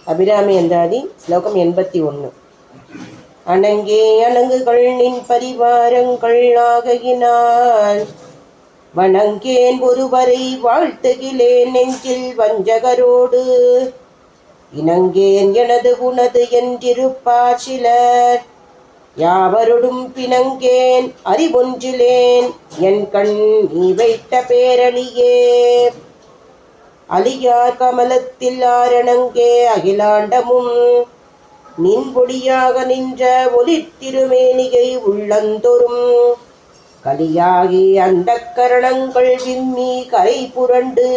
அபிராமி அந்தாதி ஸ்லோகம் 81. அணங்கே அணங்குகள் நின் பரிவாரங்கள் ஆகையினால் வணங்கேன் ஒருவரை வாழ்த்துகிலேன் நெஞ்சில் வஞ்சகரோடு இணங்கேன் எனது உனது என்றிருப்பார் சிலர் யாவருடும் பிணங்கேன் அறிவொன்றிலேன் என் கண் நீ வைத்த பேரழியே அலியார் கமலத்தில் ஆரணங்கே அகிலாண்டமும் நின்பொடியாக நின்ற ஒளித்திருமேனிகை உள்ளந்தொரும் கலியாகி அந்த கரணங்கள் விம்மி கரை புரண்டு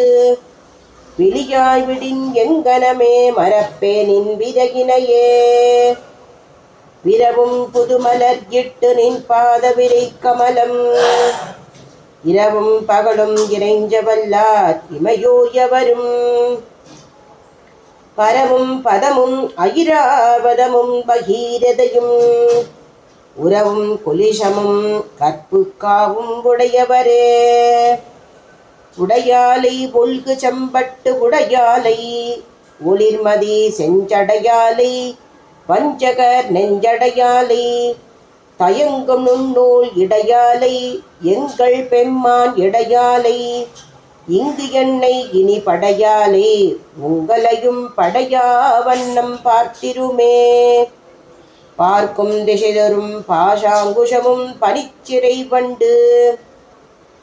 விழியாய் விடின் எங்கனமே மரப்பேனின் விரகினையே விரவும் புதுமலர் இட்டு நின் பாத விரை கமலம் இரவும் பகலும் இறைஞ்சவல்லார் இமையோயவரும் பரவும் பதமும் ஐராவதமும் பகீரதையும் உறவும் குலிஷமும் கற்புக்காவும் உடையவரே உடையாலை பொல்கு செம்பட்டு உடையாலை ஒளிர்மதி செஞ்சடையாலை வஞ்சகர் நெஞ்சடையாலை தயங்கும் நுண்ணூல் இடையாலை எங்கள் பெம்மான் இடையாலை இங்கு என்னை இனி படையாலே உங்களையும் படையா வண்ணம் பார்த்திருமே பார்க்கும் திசைதரும் பாஷாங்குஷமும் பனிச்சிறை வண்டு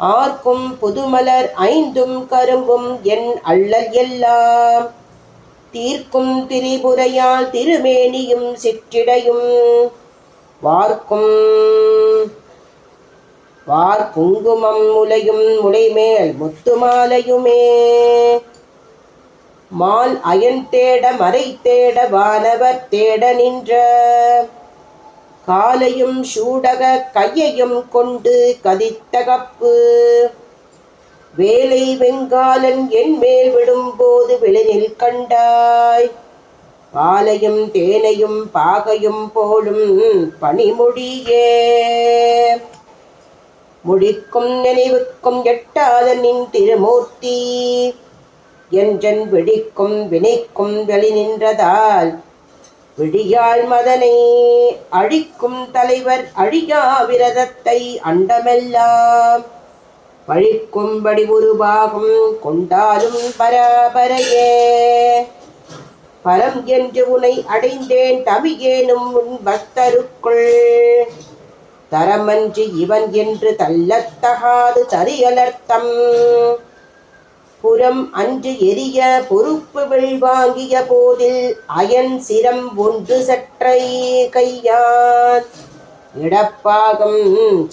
ஆர்க்கும் புதுமலர் ஐந்தும் கரும்பும் என் அள்ளல் எல்லாம் தீர்க்கும் திரிபுரையால் திருமேனியும் சிற்றிடையும் வார்குங்குமம் முலையும் முளைமேல் முத்துமாலையுமே மால் அயன் தேட மறை தேட வானவர் தேட நின்ற காலையும் சூடக கையையும் கொண்டு கதித்த கப்பு வேலை வெங்காலன் என் மேல் விடும்போது விளைநில் கண்டாய் பாலையும் தேனையும் பாகையும் போலும் பனிமொழியே முடிக்கும் நினைவுக்கும் எட்டாத நின் திருமூர்த்தி என்றன் விழிக்கும் வினைக்கும் வெளி நின்றதால் விழியால் மதனை அழிக்கும் தலைவர் அழியா விரதத்தை அண்டமெல்லாம் பழிக்கும்படி உருவாகும் கொண்டாலும் பராபரையே பரம் என்று உனை அடைந்தேன் தமியேனும் உன் பக்தருக்குள் தரமன்றி இவன் என்று தள்ளத்தகாது தரியலர்த்தம் புறம் அன்று எரிய பொறுப்பு வெள்வாங்கிய போதில் அயன் சிரம் ஒன்று சற்றை கையான் இடப்பாகம்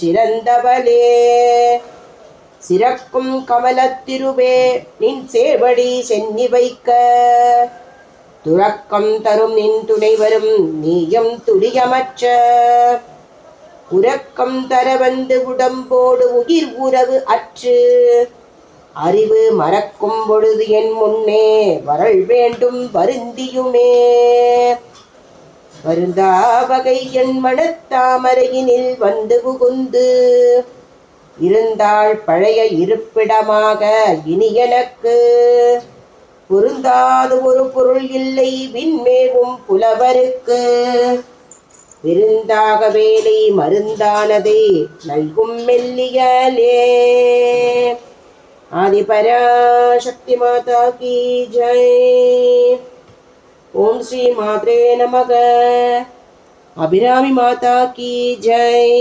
சிறந்தவளே சிறக்கும் கமலத்திருவே நின் சேவடி சென்னி வைக்க துறக்கம் தரும் நின் துணை வரும் நீயும் துரியமற்ற உறக்கம் தர வந்து உடம்போடு உயிர் உறவு அற்று அறிவு மறக்கும் பொழுது என் முன்னே வரல் வேண்டும் வருந்தியுமே வருந்தா வகை என் மனத்தாமரையினில் வந்து புகுந்து இருந்தாள் பழைய இருப்பிடமாக இனி எனக்கு பொருந்தாது ஒரு பொருள் இல்லை விண்மேவும் புலவருக்கு விருந்தாக வேலை மருந்தானதே நல்கும் மெல்லியலே. ஆதிபராசக்தி மாதா கி ஜெய். ஓம் ஸ்ரீ மாத்ரே நமக. அபிராமி மாதா கி ஜெய்.